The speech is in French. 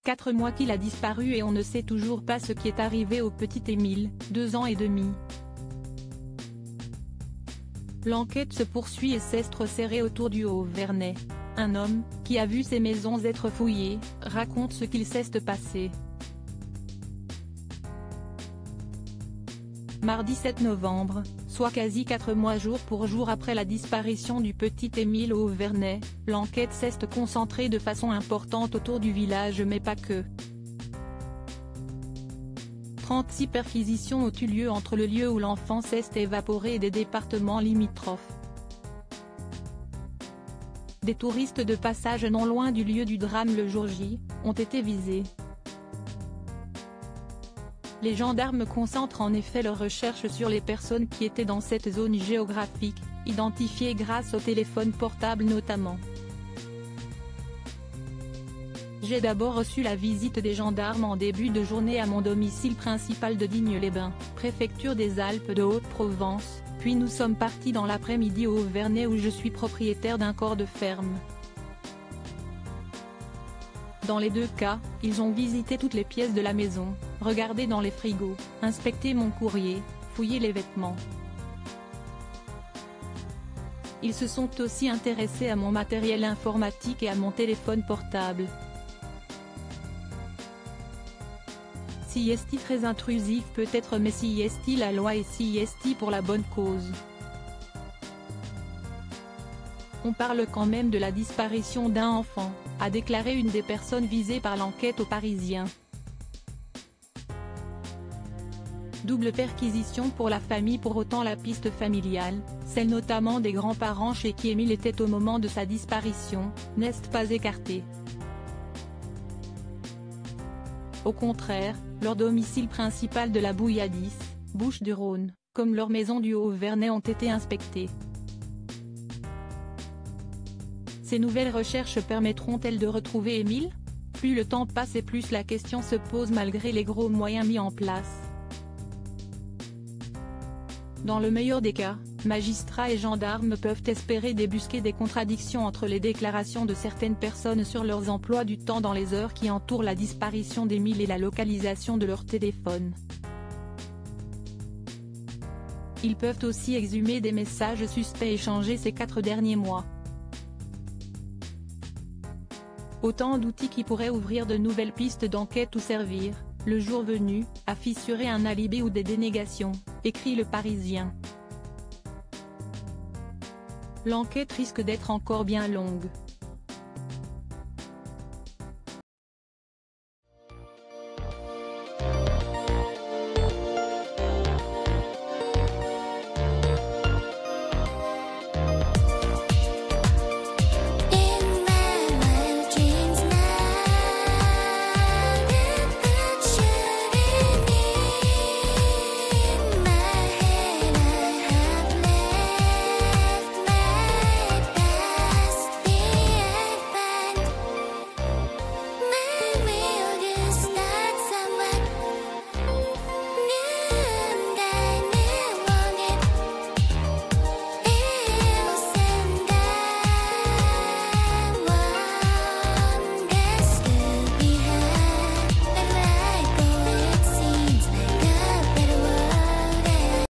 4 mois qu'il a disparu et on ne sait toujours pas ce qui est arrivé au petit Émile, 2 ans et demi. L'enquête se poursuit et s'est resserrée autour du Haut-Vernay. Un homme, qui a vu ses maisons être fouillées, raconte ce qu'il s'est passé. Mardi 7 novembre, soit quasi 4 mois jour pour jour après la disparition du petit Émile au Haut-Vernay, l'enquête s'est concentrée de façon importante autour du village mais pas que. 36 perquisitions ont eu lieu entre le lieu où l'enfant s'est évaporé et des départements limitrophes. Des touristes de passage non loin du lieu du drame le jour J, ont été visés. Les gendarmes concentrent en effet leurs recherches sur les personnes qui étaient dans cette zone géographique, identifiées grâce au téléphone portable notamment. J'ai d'abord reçu la visite des gendarmes en début de journée à mon domicile principal de Digne-les-Bains, préfecture des Alpes de Haute-Provence, puis nous sommes partis dans l'après-midi au Haut-Vernay où je suis propriétaire d'un corps de ferme. Dans les deux cas, ils ont visité toutes les pièces de la maison, regardé dans les frigos, inspecté mon courrier, fouillé les vêtements. Ils se sont aussi intéressés à mon matériel informatique et à mon téléphone portable. Si est-il très intrusif peut-être mais si est-il la loi et si est-il pour la bonne cause. On parle quand même de la disparition d'un enfant, a déclaré une des personnes visées par l'enquête aux Parisiens. Double perquisition pour la famille. Pour autant la piste familiale, celle notamment des grands-parents chez qui Émile était au moment de sa disparition, n'est pas écartée. Au contraire, leur domicile principal de la Bouilladis, Bouches-du-Rhône, comme leur maison du Haut-Vernay ont été inspectés. Ces nouvelles recherches permettront-elles de retrouver Émile? Plus le temps passe et plus la question se pose malgré les gros moyens mis en place. Dans le meilleur des cas, magistrats et gendarmes peuvent espérer débusquer des contradictions entre les déclarations de certaines personnes sur leurs emplois du temps dans les heures qui entourent la disparition d'Émile et la localisation de leur téléphone. Ils peuvent aussi exhumer des messages suspects échangés ces 4 derniers mois. Autant d'outils qui pourraient ouvrir de nouvelles pistes d'enquête ou servir, le jour venu, à fissurer un alibi ou des dénégations, écrit Le Parisien. L'enquête risque d'être encore bien longue.